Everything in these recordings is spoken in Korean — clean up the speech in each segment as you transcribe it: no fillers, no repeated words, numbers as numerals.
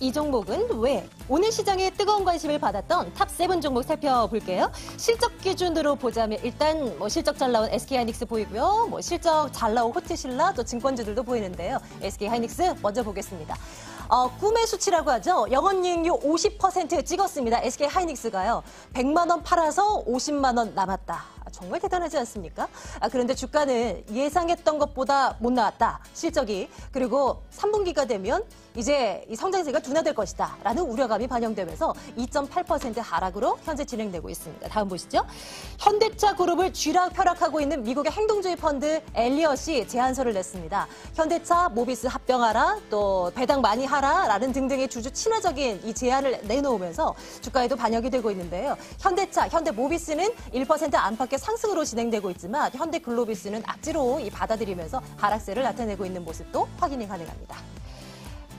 이 종목은 왜? 오늘 시장에 뜨거운 관심을 받았던 탑 7 종목 살펴볼게요. 실적 기준으로 보자면 일단 실적 잘 나온 SK하이닉스 보이고요. 실적 잘 나온 호치신라 또 증권주들도 보이는데요. SK하이닉스 먼저 보겠습니다. 꿈의 수치라고 하죠. 영업이익률 50% 찍었습니다. SK하이닉스가요. 100만 원 팔아서 50만 원 남았다. 정말 대단하지 않습니까? 그런데 주가는 예상했던 것보다 못 나왔다. 실적이. 그리고 3분기가 되면 이제 이 성장세가 둔화될 것이다. 라는 우려감이 반영되면서 2.8% 하락으로 현재 진행되고 있습니다. 다음 보시죠. 현대차 그룹을 쥐락펴락하고 있는 미국의 행동주의 펀드 엘리엇이 제안서를 냈습니다. 현대차, 모비스 합병하라, 또 배당 많이 하라, 라는 등등의 주주 친화적인 이 제안을 내놓으면서 주가에도 반영이 되고 있는데요. 현대차, 현대모비스는 1% 안팎의 상승으로 진행되고 있지만 현대글로비스는 악재로 받아들이면서 하락세를 나타내고 있는 모습도 확인이 가능합니다.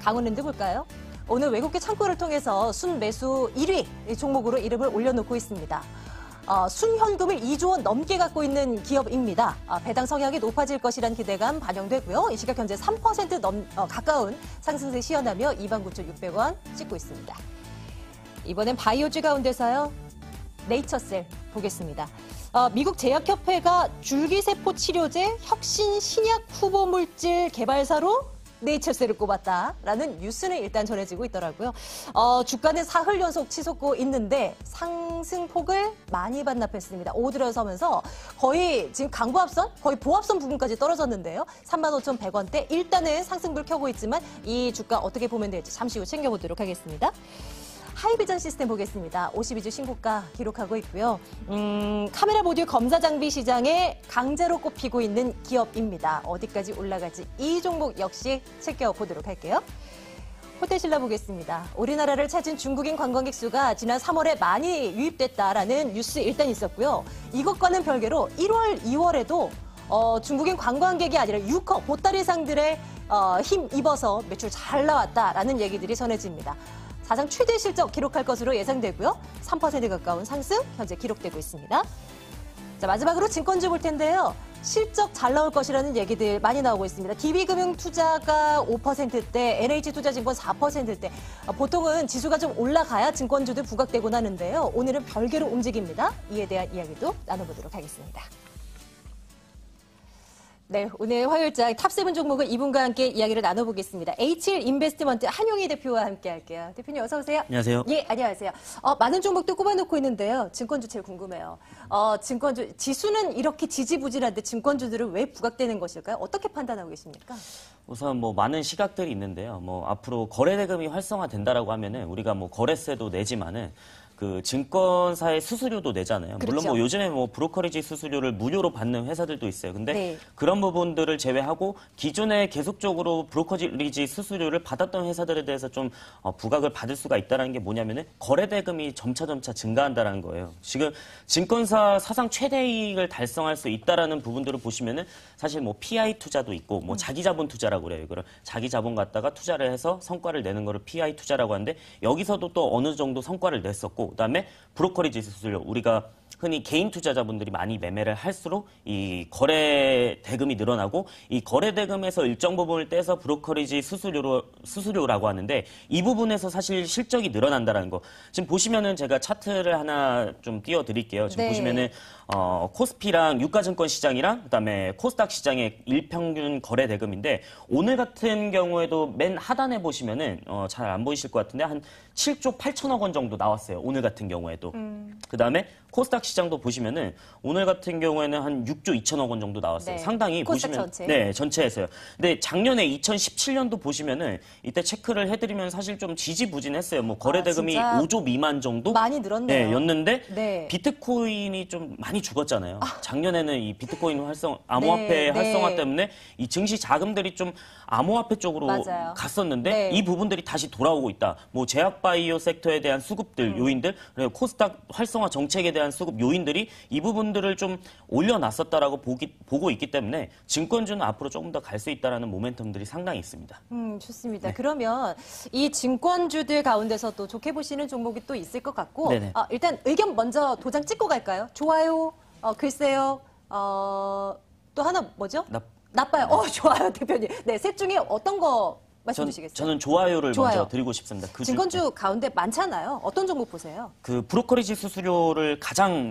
강원랜드 볼까요? 오늘 외국계 창구를 통해서 순매수 1위 종목으로 이름을 올려놓고 있습니다. 순현금을 2조 원 넘게 갖고 있는 기업입니다. 배당 성향이 높아질 것이라는 기대감 반영되고요. 이 시각 현재 3% 가까운 상승세 시현하며 29,600원 찍고 있습니다. 이번엔 바이오주 가운데서요. 네이처셀 보겠습니다. 미국 제약협회가 줄기세포 치료제 혁신 신약 후보 물질 개발사로 네이처셀을 꼽았다라는 뉴스는 일단 전해지고 있더라고요. 주가는 사흘 연속 치솟고 있는데 상승폭을 많이 반납했습니다. 오들어서면서 거의 지금 강보합선, 거의 보합선 부분까지 떨어졌는데요. 35,100원대 일단은 상승불 켜고 있지만 이 주가 어떻게 보면 될지 잠시 후 챙겨보도록 하겠습니다. 하이비전 시스템 보겠습니다. 52주 신고가 기록하고 있고요. 카메라 모듈 검사 장비 시장에 강자로 꼽히고 있는 기업입니다. 어디까지 올라갈지 이 종목 역시 챙겨보도록 할게요. 호텔신라 보겠습니다. 우리나라를 찾은 중국인 관광객 수가 지난 3월에 많이 유입됐다라는 뉴스 일단 있었고요. 이것과는 별개로 1월, 2월에도 중국인 관광객이 아니라 유커, 보따리상들의 힘 입어서 매출 잘 나왔다라는 얘기들이 전해집니다. 사상 최대 실적 기록할 것으로 예상되고요. 3% 가까운 상승 현재 기록되고 있습니다. 자, 마지막으로 증권주 볼 텐데요. 실적 잘 나올 것이라는 얘기들 많이 나오고 있습니다. DB금융투자가 5%대, NH투자증권 4%대. 보통은 지수가 좀 올라가야 증권주도 부각되곤 하는데요. 오늘은 별개로 움직입니다. 이에 대한 이야기도 나눠보도록 하겠습니다. 네, 오늘 화요일장 탑7 종목을 이분과 함께 이야기를 나눠보겠습니다. H1인베스트먼트 한용희 대표와 함께 할게요. 대표님 어서 오세요. 안녕하세요. 예, 안녕하세요. 많은 종목도 꼽아놓고 있는데요. 증권주 제일 궁금해요. 증권주, 지수는 이렇게 지지부진한데 증권주들은 왜 부각되는 것일까요? 어떻게 판단하고 계십니까? 우선 많은 시각들이 있는데요. 앞으로 거래대금이 활성화된다라고 하면은 우리가 거래세도 내지만은 그 증권사의 수수료도 내잖아요. 그렇죠. 물론 요즘에 브로커리지 수수료를 무료로 받는 회사들도 있어요. 근데 네. 그런 부분들을 제외하고 기존에 계속적으로 브로커리지 수수료를 받았던 회사들에 대해서 좀 부각을 받을 수가 있다는 게 뭐냐면은 거래대금이 점차 증가한다는 거예요. 지금 증권사 사상 최대 이익을 달성할 수 있다라는 부분들을 보시면은 사실 PI 투자도 있고 자기 자본 투자라고 그래요. 이거를 자기 자본 갖다가 투자를 해서 성과를 내는 거를 PI 투자라고 하는데 여기서도 또 어느 정도 성과를 냈었고 그다음에 브로커리지 수수료 우리가 흔히 개인 투자자분들이 많이 매매를 할수록 이 거래 대금이 늘어나고 이 거래 대금에서 일정 부분을 떼서 브로커리지 수수료라고 하는데 이 부분에서 사실 실적이 늘어난다는 거. 지금 보시면은 제가 차트를 하나 좀 띄워 드릴게요. 지금 네. 보시면은 코스피랑 유가증권 시장이랑 그다음에 코스닥 시장의 일평균 거래 대금인데 오늘 같은 경우에도 맨 하단에 보시면은 잘 안 보이실 것 같은데 한 7조 8천억 원 정도 나왔어요. 오늘 같은 경우에도. 그다음에 코스닥 시장도 보시면은 오늘 같은 경우에는 한 6조 2천억 원 정도 나왔어요. 네. 상당히 코스닥 보시면 전체. 네, 전체에서요. 근데 작년에 2017년도 보시면은 이때 체크를 해드리면 사실 좀 지지부진했어요. 거래 대금이 진짜 5조 미만 정도 많이 늘었네요. 네, 였는데 네. 비트코인이 좀 많이 죽었잖아요. 작년에는 이 비트코인 암호화폐 활성화 때문에 이 증시 자금들이 좀 암호화폐 쪽으로 맞아요. 갔었는데 네. 이 부분들이 다시 돌아오고 있다. 제약바이오 섹터에 대한 수급들 요인들, 그리고 코스닥 활성화 정책에 대한 수급 요인들이 이 부분들을 좀 올려놨었다라고 보고 있기 때문에 증권주는 앞으로 조금 더 갈 수 있다라는 모멘텀들이 상당히 있습니다. 좋습니다. 네. 그러면 이 증권주들 가운데서 또 좋게 보시는 종목이 또 있을 것 같고 네네. 일단 의견 먼저 도장 찍고 갈까요? 좋아요, 글쎄요, 또 하나 뭐죠? 나빠요. 좋아요, 대표님. 네, 셋 중에 어떤 거 말씀 주시겠어요? 저는 좋아요를 좋아요. 먼저 드리고 싶습니다. 증권주 가운데 많잖아요. 어떤 종목 보세요? 그 브로커리지 수수료를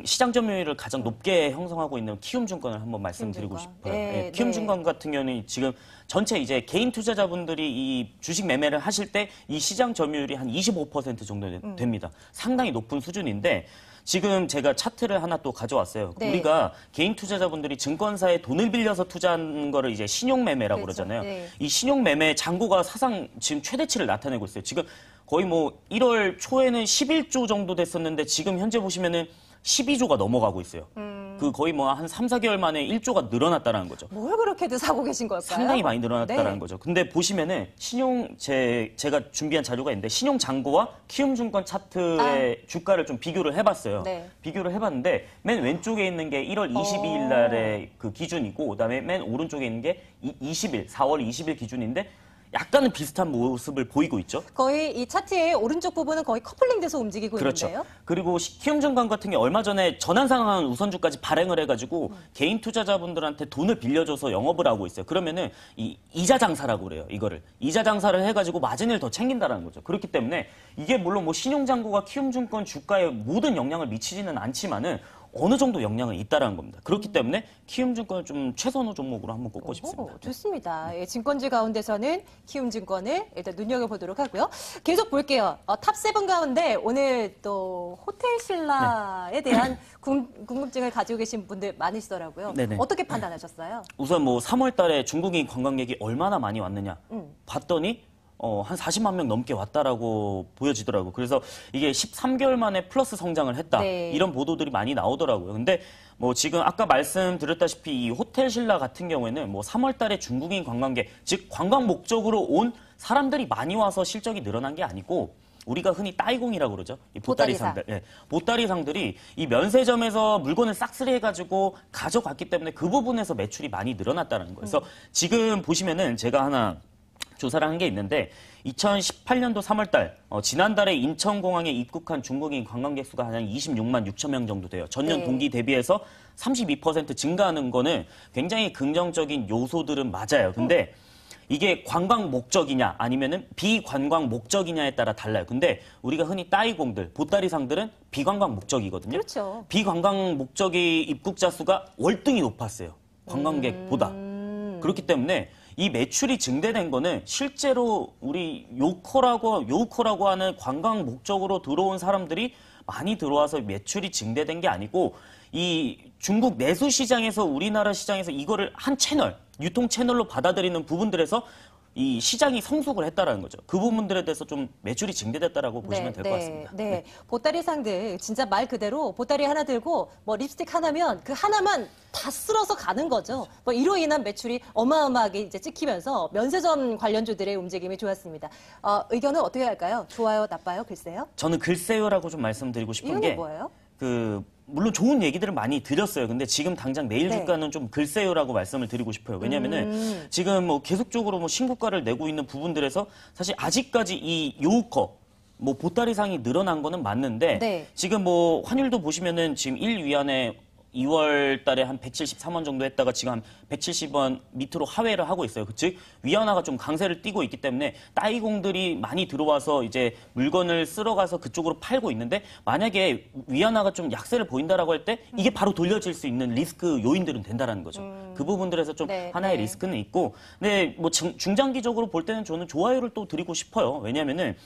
시장 점유율을 가장 높게 형성하고 있는 키움증권을 한번 말씀드리고 싶어요. 네, 키움증권 같은 경우는 지금 전체 이제 개인 투자자분들이 이 주식 매매를 하실 때 이 시장 점유율이 한 25% 정도 됩니다. 상당히 높은 수준인데 지금 제가 차트를 하나 또 가져왔어요. 네. 우리가 개인 투자자분들이 증권사에 돈을 빌려서 투자하는 거를 이제 신용매매라고 그렇죠. 그러잖아요. 네. 이 신용매매 잔고가 사상 지금 최대치를 나타내고 있어요. 지금 거의 뭐 1월 초에는 11조 정도 됐었는데 지금 현재 보시면은 12조가 넘어가고 있어요. 그 거의 뭐 한 3, 4개월 만에 1조가 늘어났다는 거죠. 뭘 그렇게도 사고 계신 걸까요? 상당히 많이 늘어났다는 네. 거죠. 근데 보시면은 제가 준비한 자료가 있는데 신용 잔고와 키움증권 차트의 주가를 좀 비교를 해봤어요. 네. 비교를 해봤는데 맨 왼쪽에 있는 게 1월 22일 날의 그 기준이고 그다음에 맨 오른쪽에 있는 게 4월 20일 기준인데 약간은 비슷한 모습을 보이고 있죠. 거의 이 차트의 오른쪽 부분은 거의 커플링돼서 움직이고 그렇죠. 있는데요. 그리고 키움증권 같은 게 얼마 전에 전환상환 우선주까지 발행을 해가지고 개인 투자자분들한테 돈을 빌려줘서 영업을 하고 있어요. 그러면은 이 이자 장사라고 그래요. 이거를 이자 장사를 해가지고 마진을 더 챙긴다라는 거죠. 그렇기 때문에 이게 물론 뭐 신용잔고가 키움증권 주가에 모든 영향을 미치지는 않지만은 어느 정도 영향은 있다라는 겁니다. 그렇기 때문에 키움증권을 좀 최선호 종목으로 한번 꼽고 싶습니다. 좋습니다. 예, 증권주 가운데서는 키움증권을 일단 눈여겨보도록 하고요. 계속 볼게요. 탑7 가운데 오늘 또 호텔신라에 대한 궁금증을 가지고 계신 분들 많으시더라고요. 네네. 어떻게 판단하셨어요? 우선 뭐 3월 달에 중국인 관광객이 얼마나 많이 왔느냐 봤더니 한 40만 명 넘게 왔다라고 보여지더라고요. 그래서 이게 13개월 만에 플러스 성장을 했다. 네. 이런 보도들이 많이 나오더라고요. 근데 뭐 지금 아까 말씀드렸다시피 이 호텔신라 같은 경우에는 뭐 3월 달에 중국인 관광객, 즉 관광 목적으로 온 사람들이 많이 와서 실적이 늘어난 게 아니고 우리가 흔히 따이공이라고 그러죠. 이 보따리상들. 예, 보따리상들이 이 면세점에서 물건을 싹쓸이해가지고 가져갔기 때문에 그 부분에서 매출이 많이 늘어났다는 거예요. 그래서 지금 보시면은 제가 하나 조사를 한 게 있는데 2018년도 3월달 지난달에 인천공항에 입국한 중국인 관광객 수가 한 26만 6천 명 정도 돼요. 전년 네. 동기 대비해서 32% 증가하는 거는 굉장히 긍정적인 요소들은 맞아요. 근데 이게 관광 목적이냐 아니면은 비관광 목적이냐에 따라 달라요. 근데 우리가 흔히 따이공들, 보따리상들은 비관광 목적이거든요. 그렇죠. 비관광 목적이 입국자 수가 월등히 높았어요. 관광객보다. 그렇기 때문에 이 매출이 증대된 거는 실제로 우리 요코라고 하는 관광 목적으로 들어온 사람들이 많이 들어와서 매출이 증대된 게 아니고 이 중국 내수 시장에서 우리나라 시장에서 이거를 한 채널, 유통 채널로 받아들이는 부분들에서 이 시장이 성숙을 했다라는 거죠. 그 부분들에 대해서 좀 매출이 증대됐다라고 보시면 될 것 같습니다. 네. 보따리상들 진짜 말 그대로 보따리 하나 들고 뭐 립스틱 하나면 그 하나만 다 쓸어서 가는 거죠. 뭐 이로 인한 매출이 어마어마하게 이제 찍히면서 면세점 관련주들의 움직임이 좋았습니다. 의견은 어떻게 할까요? 좋아요, 나빠요, 글쎄요? 저는 글쎄요라고 좀 말씀드리고 싶은 이유는 게 뭐예요? 물론 좋은 얘기들을 많이 드렸어요. 근데 지금 당장 내일 네. 주가는 좀 글쎄요라고 말씀을 드리고 싶어요. 왜냐면은 지금 뭐 계속적으로 뭐 신고가를 내고 있는 부분들에서 사실 아직까지 이 요우커 뭐 보따리상이 늘어난 거는 맞는데 네. 지금 뭐 환율도 보시면은 지금 1위안에 2월 달에 한 173원 정도 했다가 지금 한 170원 밑으로 하회를 하고 있어요. 즉 위안화가 좀 강세를 띠고 있기 때문에 따이공들이 많이 들어와서 이제 물건을 쓸어가서 그쪽으로 팔고 있는데 만약에 위안화가 좀 약세를 보인다라고 할 때 이게 바로 돌려질 수 있는 리스크 요인들은 된다라는 거죠. 그 부분들에서 좀 네, 하나의 네. 리스크는 있고 근데 뭐 중장기적으로 볼 때는 저는 좋아요를 또 드리고 싶어요. 왜냐면은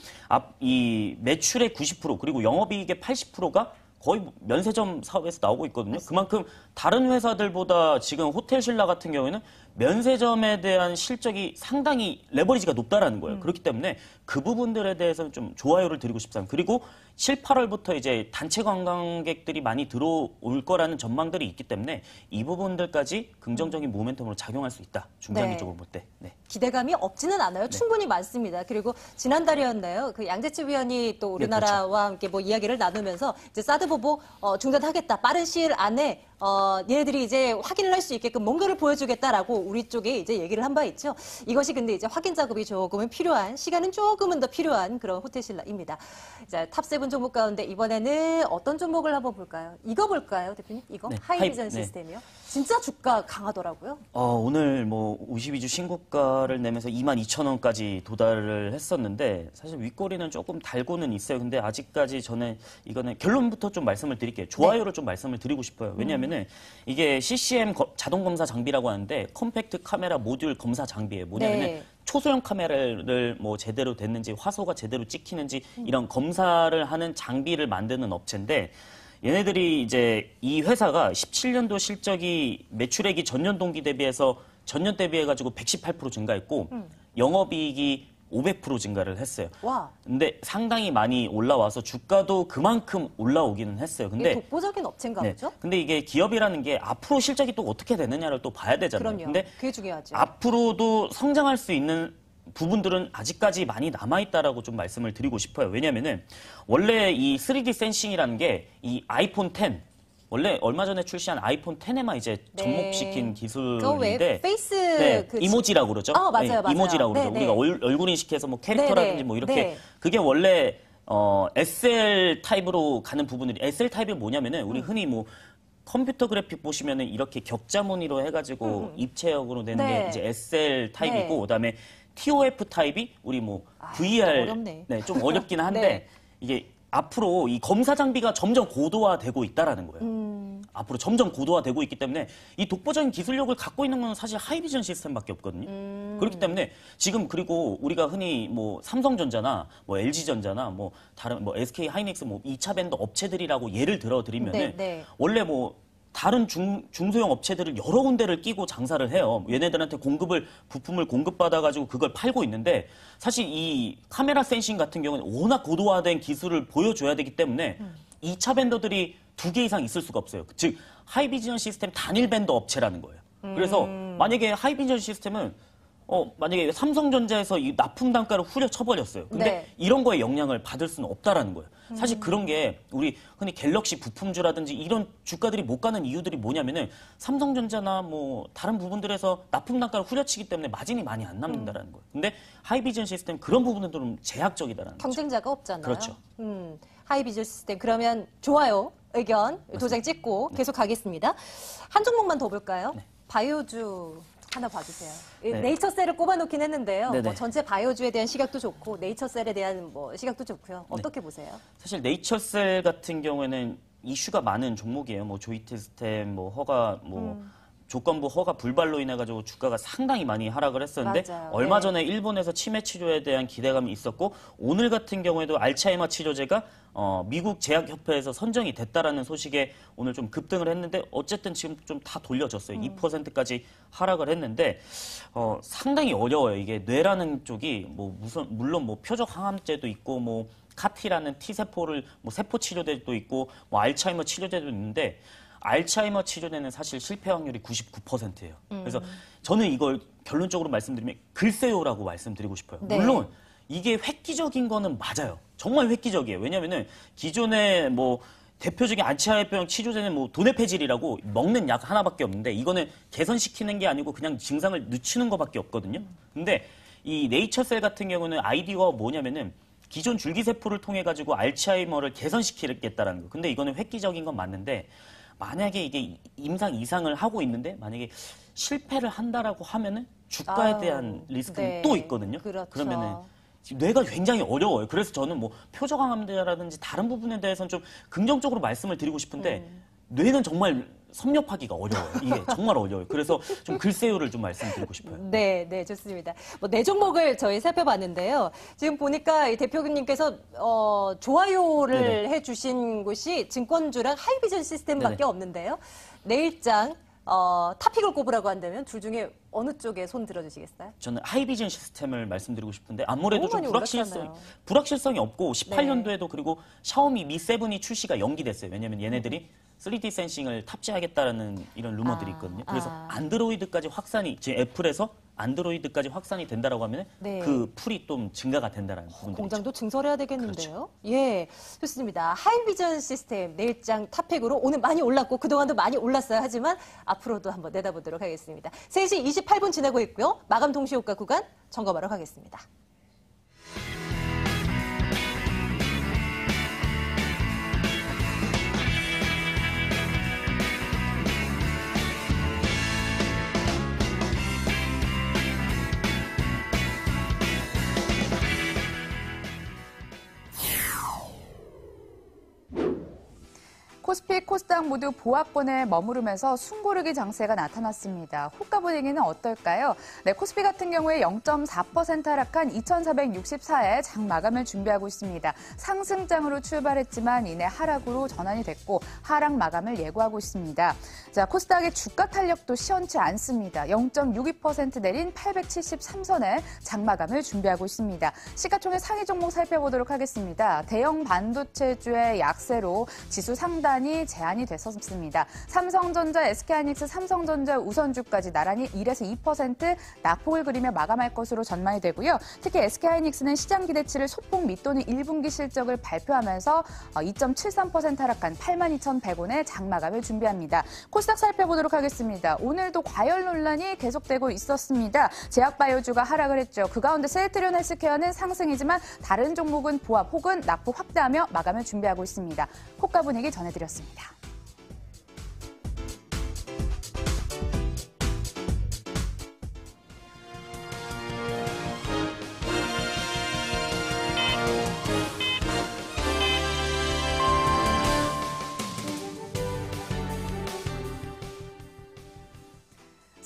이 매출의 90% 그리고 영업이익의 80%가 거의 면세점 사업에서 나오고 있거든요. 그만큼 다른 회사들보다 지금 호텔신라 같은 경우에는 면세점에 대한 실적이 상당히 레버리지가 높다라는 거예요. 그렇기 때문에 그 부분들에 대해서는 좀 좋아요를 드리고 싶습니다. 그리고 7, 8월부터 이제 단체 관광객들이 많이 들어올 거라는 전망들이 있기 때문에 이 부분들까지 긍정적인 모멘텀으로 작용할 수 있다. 중장기적으로 볼 때. 네. 기대감이 없지는 않아요. 충분히 많습니다. 그리고 지난달이었나요? 그 양재치 위원이 또 우리나라와 함께 뭐 이야기를 나누면서 이제 사드 보복 중단하겠다. 빠른 시일 안에 얘네들이 이제 확인을 할 수 있게끔 뭔가를 보여주겠다라고 우리 쪽에 이제 얘기를 한 바 있죠. 이것이 근데 이제 확인 작업이 조금은 필요한, 시간은 조금은 더 필요한 그런 호텔신라입니다. 자, 탑7 종목 가운데 이번에는 어떤 종목을 한번 볼까요? 이거 볼까요, 대표님? 이거? 네, 하이비전 네. 시스템이요? 진짜 주가 강하더라고요. 오늘 뭐 52주 신고가를 내면서 22,000원까지 도달을 했었는데 사실 윗꼬리는 조금 달고는 있어요. 근데 아직까지 저는 이거는 결론부터 좀 말씀을 드릴게요. 좋아요를 좀 말씀을 드리고 싶어요. 왜냐하면은 이게 CCM 자동 검사 장비라고 하는데 컴팩트 카메라 모듈 검사 장비예요. 뭐냐면은 네. 초소형 카메라를 뭐 제대로 됐는지 화소가 제대로 찍히는지 이런 검사를 하는 장비를 만드는 업체인데 얘네들이 이제 이 회사가 17년도 실적이 매출액이 전년 동기 대비해서 전년 대비해가지고 118% 증가했고 영업이익이 500% 증가를 했어요. 와. 근데 상당히 많이 올라와서 주가도 그만큼 올라오기는 했어요. 이게 근데 독보적인 업체인가 네. 보죠? 근데 이게 기업이라는 게 앞으로 실적이 또 어떻게 되느냐를 또 봐야 되잖아요. 그럼요. 근데 그게 중요하죠. 앞으로도 성장할 수 있는 부분들은 아직까지 많이 남아있다라고 좀 말씀을 드리고 싶어요. 왜냐면은 원래 이 3D 센싱이라는 게 이 아이폰 10 원래 얼마 전에 출시한 아이폰 10에만 이제 네. 접목시킨 그거 왜 기술인데 페이스 네, 그 이모지라고 그러죠. 맞아요, 네, 맞아요. 이모지라고 그러죠. 네, 우리가 네. 얼굴 인식해서 뭐 캐릭터라든지 네, 네. 뭐 이렇게 네. 그게 원래 SL 타입으로 가는 부분들이 SL 타입이 뭐냐면은 우리 흔히 뭐 컴퓨터 그래픽 보시면은 이렇게 격자 무늬로 해가지고 입체형으로 되는 네. 게 이제 SL 타입이고 네. 그다음에 TOF 타입이 우리 뭐 좀 VR 어렵네. 좀 어렵긴 한데 네. 이게 앞으로 이 검사 장비가 점점 고도화되고 있다라는 거예요. 앞으로 점점 고도화되고 있기 때문에 이 독보적인 기술력을 갖고 있는 건 사실 하이비전 시스템밖에 없거든요. 그렇기 때문에 지금 그리고 우리가 흔히 뭐 삼성전자나 뭐 LG전자나 뭐 다른 뭐 SK 하이닉스 뭐 2차 밴드 업체들이라고 예를 들어 드리면은 네, 네. 원래 뭐 다른 중소형 업체들을 여러 군데를 끼고 장사를 해요. 얘네들한테 부품을 공급받아가지고 그걸 팔고 있는데 사실 이 카메라 센싱 같은 경우는 워낙 고도화된 기술을 보여줘야 되기 때문에 2차 밴더들이 2개 이상 있을 수가 없어요. 즉, 하이비전 시스템 단일 밴더 업체라는 거예요. 그래서 만약에 하이비전 시스템은 만약에 삼성전자에서 이 납품 단가를 후려쳐버렸어요. 근데 네. 이런 거에 영향을 받을 수는 없다라는 거예요. 사실 그런 게 우리 흔히 갤럭시 부품주라든지 이런 주가들이 못 가는 이유들이 뭐냐면은 삼성전자나 뭐 다른 부분들에서 납품 단가를 후려치기 때문에 마진이 많이 안 남는다라는 거예요. 근데 하이비전 시스템 그런 부분은 좀 제약적이다라는 거죠. 경쟁자가 없잖아요. 그렇죠. 하이비전 시스템. 그러면 좋아요. 의견 도장 찍고 계속 가겠습니다. 한 종목만 더 볼까요? 바이오주 하나 봐주세요. 네. 네이처셀을 꼽아놓긴 했는데요. 네네. 뭐 전체 바이오주에 대한 시각도 좋고 네이처셀에 대한 뭐 시각도 좋고요. 어떻게 보세요? 사실 네이처셀 같은 경우에는 이슈가 많은 종목이에요. 뭐 조이티스템, 뭐 허가, 뭐 조건부 허가 불발로 인해 가지고 주가가 상당히 많이 하락을 했었는데 맞아요. 얼마 네. 전에 일본에서 치매 치료에 대한 기대감이 있었고 오늘 같은 경우에도 알츠하이머 치료제가 미국 제약협회에서 선정이 됐다라는 소식에 오늘 좀 급등을 했는데 어쨌든 지금 좀 다 돌려졌어요. 2%까지 하락을 했는데 상당히 어려워요. 이게 뇌라는 쪽이 뭐 물론 뭐 표적 항암제도 있고 뭐 카티라는 T세포를 뭐 세포 치료제도 있고 뭐 알츠하이머 치료제도 있는데 알츠하이머 치료제는 사실 실패 확률이 99%예요. 그래서 저는 이걸 결론적으로 말씀드리면 글쎄요라고 말씀드리고 싶어요. 네. 물론 이게 획기적인 거는 맞아요. 정말 획기적이에요. 왜냐면은 기존에 뭐 대표적인 알츠하이머병 치료제는 뭐 도네페질이라고 먹는 약 하나밖에 없는데 이거는 개선시키는 게 아니고 그냥 증상을 늦추는 것밖에 없거든요. 근데 이 네이처셀 같은 경우는 아이디어가 뭐냐면은 기존 줄기세포를 통해 가지고 알츠하이머를 개선시키겠다라는 거. 근데 이거는 획기적인 건 맞는데 만약에 이게 임상 이상을 하고 있는데 만약에 실패를 한다라고 하면은 주가에 대한 리스크는 네. 또 있거든요. 그렇죠. 그러면은 지금 뇌가 굉장히 어려워요. 그래서 저는 뭐 표적항암제라든지 다른 부분에 대해서는 좀 긍정적으로 말씀을 드리고 싶은데 뇌는 정말 섭렵하기가 어려워요. 이게 정말 어려워요. 그래서 좀 글쎄요를 좀 말씀드리고 싶어요. 네, 네, 좋습니다. 뭐, 네 종목을 저희 살펴봤는데요. 지금 보니까 이 대표님께서, 좋아요를 네네. 해주신 곳이 증권주랑 하이비전 시스템밖에 네네. 없는데요. 내일장, 탑픽을 꼽으라고 한다면 둘 중에 어느 쪽에 손 들어주시겠어요? 저는 하이비전 시스템을 말씀드리고 싶은데 아무래도 너무 좀 많이 올랐잖아요. 불확실성이 없고 18년도에도 그리고 샤오미 미 7이 출시가 연기됐어요. 왜냐면 얘네들이 3D 센싱을 탑재하겠다라는 이런 루머들이 있거든요. 그래서 안드로이드까지 확산이 지금 애플에서 안드로이드까지 확산이 된다라고 하면 네. 그 풀이 좀 증가가 된다라는 부분도 공장도 증설해야 되겠는데요. 그렇죠. 예, 좋습니다. 하이비전 시스템 내일장 탑픽으로 오늘 많이 올랐고 그동안도 많이 올랐어요. 하지만 앞으로도 한번 내다보도록 하겠습니다. 3시 28분 지나고 있고요. 마감 동시효과 구간 점검하러 가겠습니다. 코스피, 코스닥 모두 보합권에 머무르면서 숨고르기 장세가 나타났습니다. 호가 분위기는 어떨까요? 네, 코스피 같은 경우에 0.4% 하락한 2,464에 장 마감을 준비하고 있습니다. 상승장으로 출발했지만 이내 하락으로 전환이 됐고 하락 마감을 예고하고 있습니다. 자, 코스닥의 주가 탄력도 시원치 않습니다. 0.62% 내린 873선에 장 마감을 준비하고 있습니다. 시가총액 상위 종목 살펴보도록 하겠습니다. 대형 반도체주의 약세로 지수 상단이 제한이 됐었습니다. 삼성전자, SK하이닉스, 삼성전자 우선주까지 나란히 1에서 2% 낙폭을 그리며 마감할 것으로 전망이 되고요. 특히 SK하이닉스는 시장 기대치를 소폭 밑도는 1분기 실적을 발표하면서 2.73% 하락한 82,100원의 장 마감을 준비합니다. 코스닥 살펴보도록 하겠습니다. 오늘도 과열 논란이 계속되고 있었습니다. 제약바이오주가 하락을 했죠. 그 가운데 셀트리온 헬스케어는 상승이지만 다른 종목은 보합 혹은 낙폭 확대하며 마감을 준비하고 있습니다. 호가 분위기 전해드렸습니다.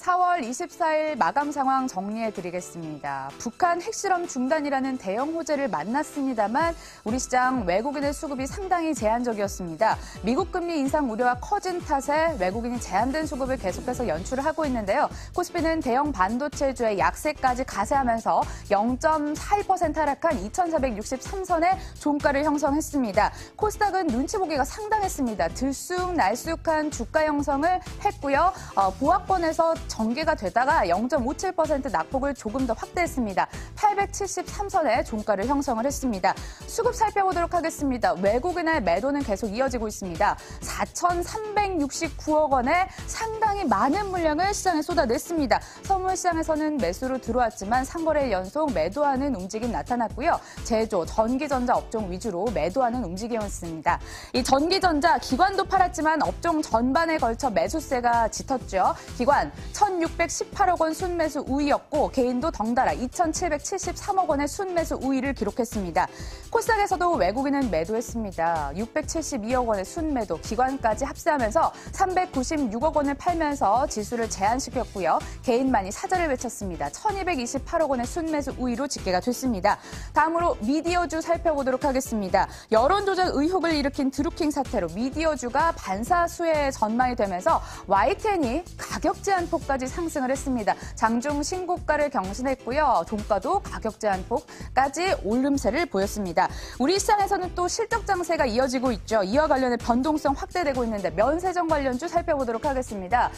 4월 24일 마감 상황 정리해드리겠습니다. 북한 핵실험 중단이라는 대형 호재를 만났습니다만 우리 시장 외국인의 수급이 상당히 제한적이었습니다. 미국 금리 인상 우려가 커진 탓에 외국인이 제한된 수급을 계속해서 연출을 하고 있는데요. 코스피는 대형 반도체주의 약세까지 가세하면서 0.42% 하락한 2,463선의 종가를 형성했습니다. 코스닥은 눈치 보기가 상당했습니다. 들쑥날쑥한 주가 형성을 했고요. 보합권에서 전개가 되다가 0.57% 낙폭을 조금 더 확대했습니다. 873선의 종가를 형성을 했습니다. 수급 살펴보도록 하겠습니다. 외국인의 매도는 계속 이어지고 있습니다. 4,369억 원의 상당히 많은 물량을 시장에 쏟아냈습니다. 선물시장에서는 매수로 들어왔지만 상거래 연속 매도하는 움직임 나타났고요. 제조, 전기전자 업종 위주로 매도하는 움직임이었습니다. 이 전기전자, 기관도 팔았지만 업종 전반에 걸쳐 매수세가 짙었죠. 기관 1,618억 원 순매수 우위였고 개인도 덩달아 2,773억 원의 순매수 우위를 기록했습니다. 코스닥에서도 외국인은 매도했습니다. 672억 원의 순매도, 기관까지 합세하면서 396억 원을 팔면서 지수를 제한시켰고요. 개인만이 사자를 외쳤습니다. 1,228억 원의 순매수 우위로 집계가 됐습니다. 다음으로 미디어주 살펴보도록 하겠습니다. 여론조작 의혹을 일으킨 드루킹 사태로 미디어주가 반사수혜 전망이 되면서 YTN이 가격 제한폭까지 상승을 했습니다. 장중 신고가를 경신했고요. 종가도 가격 제한폭까지 오름세를 보였습니다. 우리 시장에서는 또 실적 장세가 이어지고 있죠. 이와 관련해 변동성 확대되고 있는데 면세점 관련주 살펴보도록 하겠습니다.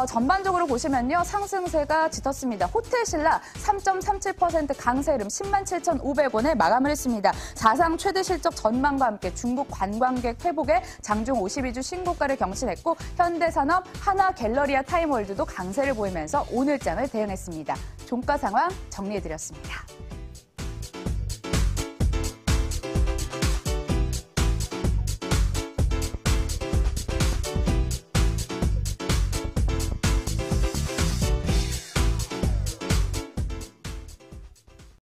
전반적으로 보시면요. 상승세가 짙었습니다. 호텔신라 3.37% 강세 흐름 107,500원에 마감을 했습니다. 사상 최대 실적 전망과 함께 중국 관광객 회복에 장중 52주 신고가를 경신했고 현대산업, 하나갤러리아 타임월드도 강세를 보이면서 오늘장을 대응했습니다. 종가 상황 정리해드렸습니다.